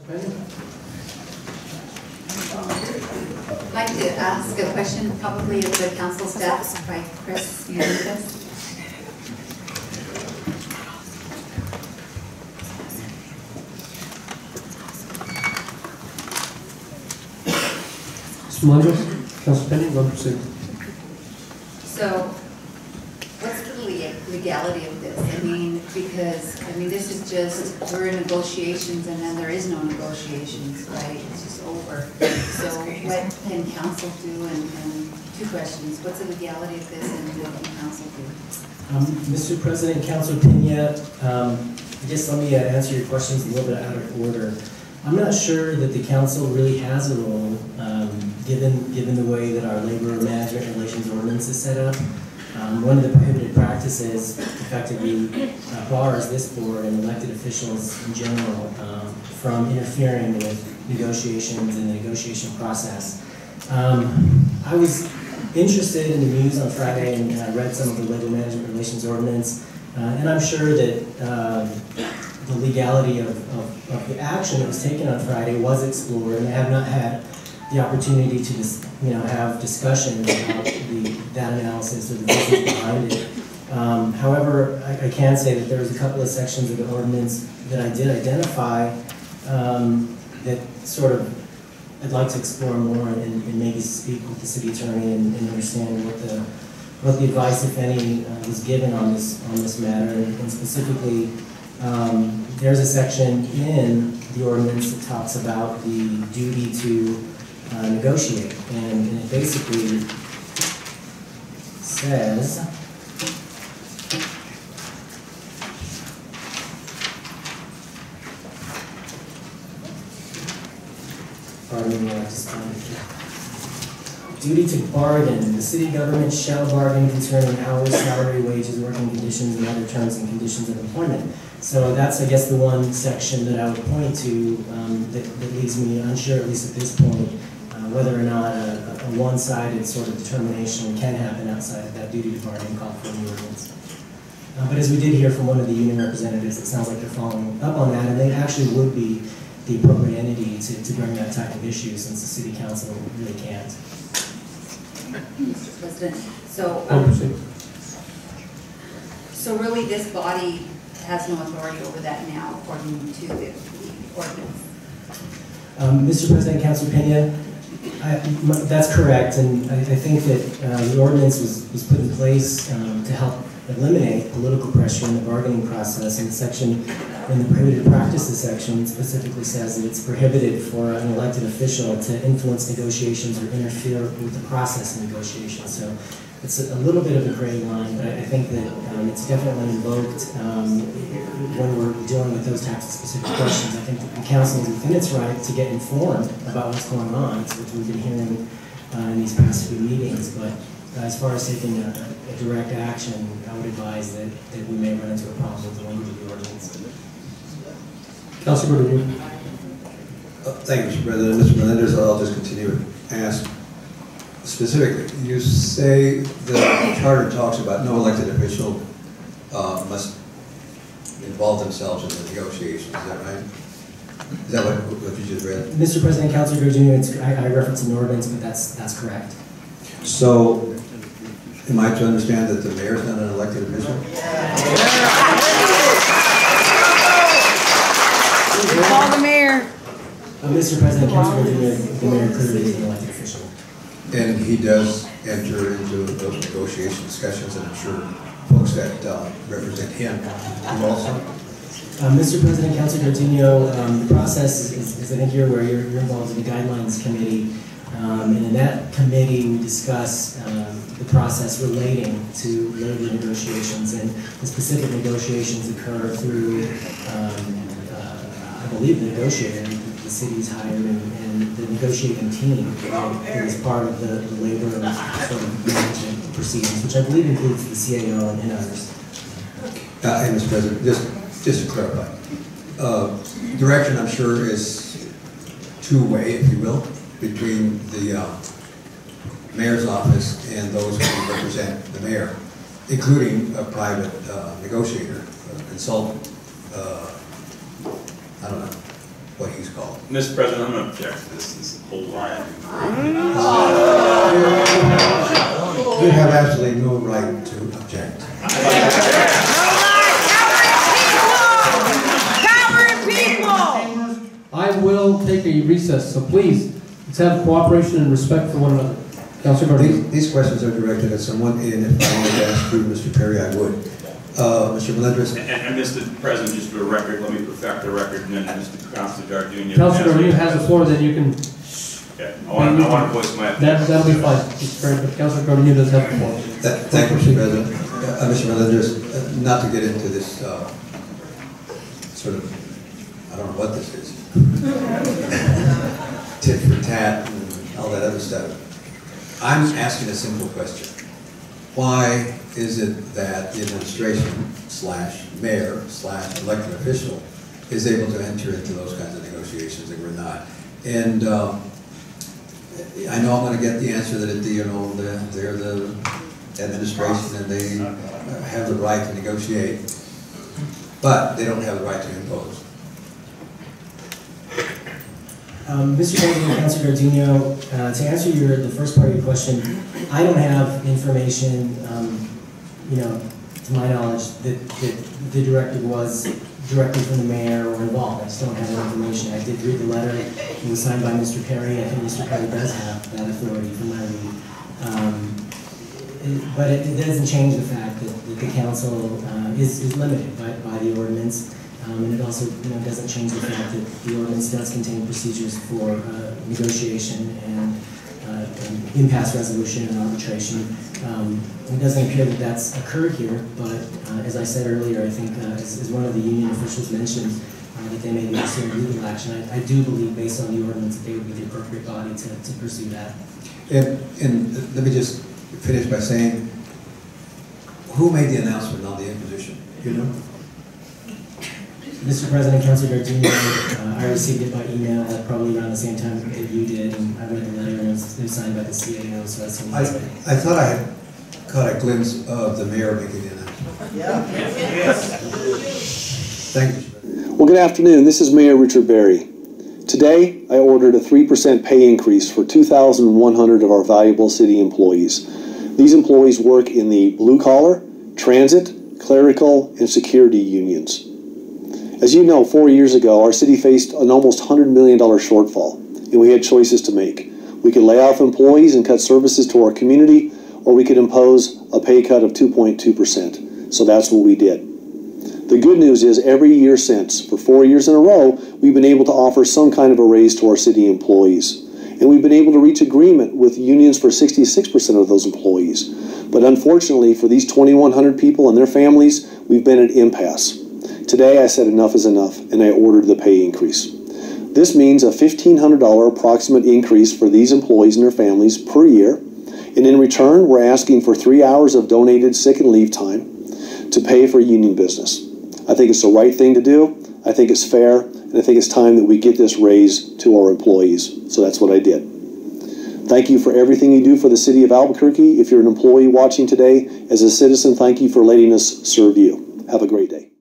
I'd like to ask a question, probably of the council staff, by Chris Hernandez. Mr. Melendez, Council Penny, 1%. So, what's the legality of this? I mean, because, this is just, we're in negotiations and then there is no negotiations, right? It's just over. So what can council do? And two questions. What's the legality of this and what can council do? Mr. President, Councilor Pena, I guess let me answer your questions a little bit out of order. I'm not sure that the council really has a role, given the way that our labor management relations ordinance is set up. One of the prohibited practices effectively bars this board and elected officials in general from interfering with negotiations and the negotiation process. I was interested in the news on Friday and I read some of the labor management relations ordinance, and I'm sure that the legality of the action that was taken on Friday was explored, and I have not had the opportunity to have discussion about that analysis or the business behind it. However, I can say that there was a couple of sections of the ordinance that I did identify that sort of I'd like to explore more and maybe speak with the city attorney and understand what the advice, if any, was given on this matter, and specifically. There's a section in the ordinance that talks about the duty to negotiate, and it basically says, pardon me, I just found it here. Duty to bargain. The city government shall bargain concerning hours, salary, wages, working conditions, and other terms and conditions of employment. So that's, I guess, the one section that I would point to that leaves me unsure, at least at this point, whether or not a one-sided sort of determination can happen outside of that duty to bargain called for in the ordinance. But as we did hear from one of the union representatives, it sounds like they're following up on that, and they actually would be the appropriate entity to bring that type of issue, since the city council really can't. Mr. President, so really this body has no authority over that now, according to the ordinance. Mr. President, Councilor Pena, that's correct, and I think that the ordinance was put in place to help eliminate political pressure in the bargaining process, and the section in the prohibited practices section specifically says that it's prohibited for an elected official to influence negotiations or interfere with the process of negotiations. So it's a little bit of a gray line, but I think that it's definitely invoked when we're dealing with those types of specific questions. I think that the council is within its right to get informed about what's going on, which we've been hearing in these past few meetings, but as far as taking a direct action, I would advise that we may run into a problem with the language of the ordinance. Councilor Gordillo. Thank you, Mr. President. Mr. Melendez, I'll just continue to ask specifically. You say the charter talks about no elected official must involve themselves in the negotiations. Is that right? Is that what you just read? Mr. President, Councilor Gordillo, I referenced an ordinance, but that's correct. So, am I to understand that the mayor is not an elected official? Call the mayor. Mr. President, Councilor Gordillo, the mayor clearly is an elected official. And he does enter into those negotiation discussions, and I'm sure folks that represent him do also. Mr. President, Councilor Gordillo, the process is, I think you're aware, you're involved in the guidelines committee. And in that committee, we discuss the process relating to labor negotiations, and the specific negotiations occur through, I believe, the negotiator, the city's hired, and the negotiating team is part of the labor sort of management proceedings, which I believe includes the CAO and others. And Mr. President, just to clarify, direction, I'm sure, is two-way, if you will, between the mayor's office and those who represent the mayor, including a private negotiator, a consultant, I don't know. what he's called. Mr. President, I'm going to object to this whole line. You have absolutely no right to object. I will take a recess, so please, let's have cooperation and respect for one another. Councilor Gardner. These questions are directed at someone, and if I wanted to ask you, Mr. Perry, I would. Mr. Melendez. And Mr. President, just for the record, let me perfect the record, and then Mr. Councilor Gardner. Councilor Gardner has the floor, then you can. Okay. I want to voice my opinion. That'll be fine. It's fair, but Councilor Gardner does have the floor. Thank you, Mr. President. Mr. Melendez, not to get into this sort of, I don't know what this is, tit for tat and all that other stuff. I'm asking a simple question. Why is it that the administration / mayor / elected official is able to enter into those kinds of negotiations and we're not? And I know I'm going to get the answer that they're the administration and they have the right to negotiate, but they don't have the right to impose. Mr. President, Councilor Gardino, to answer the first part of your question, I don't have information, to my knowledge, that the directive was directly from the mayor or involved. I just don't have that information. I did read the letter. It was signed by Mr. Perry. I think Mr. Perry does have that authority from my read. But it doesn't change the fact that the council is limited by the ordinance. And it also doesn't change the fact that the ordinance does contain procedures for negotiation and impasse resolution and arbitration. It doesn't appear that that's occurred here, but as I said earlier, I think as one of the union officials mentioned, that they may be pursuing legal action. I do believe, based on the ordinance, that they would be the appropriate body to pursue that. And let me just finish by saying, who made the announcement on the imposition? You know? Mr. President, Councilor Gardino, I received it by email at probably around the same time that you did, and I read the letter, and it was signed by the CAO, so I assume that's it. I thought I had caught a glimpse of the mayor making the announcement. Yeah. Thank you. Well, good afternoon. This is Mayor Richard Berry. Today, I ordered a 3% pay increase for 2,100 of our valuable city employees. These employees work in the blue-collar, transit, clerical, and security unions. As you know, 4 years ago, our city faced an almost $100 million shortfall, and we had choices to make. We could lay off employees and cut services to our community, or we could impose a pay cut of 2.2%. So that's what we did. The good news is every year since, for 4 years in a row, we've been able to offer some kind of a raise to our city employees. And we've been able to reach agreement with unions for 66% of those employees. But unfortunately, for these 2,100 people and their families, we've been at impasse. Today, I said enough is enough, and I ordered the pay increase. This means a $1,500 approximate increase for these employees and their families per year. And in return, we're asking for 3 hours of donated sick and leave time to pay for union business. I think it's the right thing to do. I think it's fair, and I think it's time that we get this raise to our employees. So that's what I did. Thank you for everything you do for the city of Albuquerque. If you're an employee watching today, as a citizen, thank you for letting us serve you. Have a great day.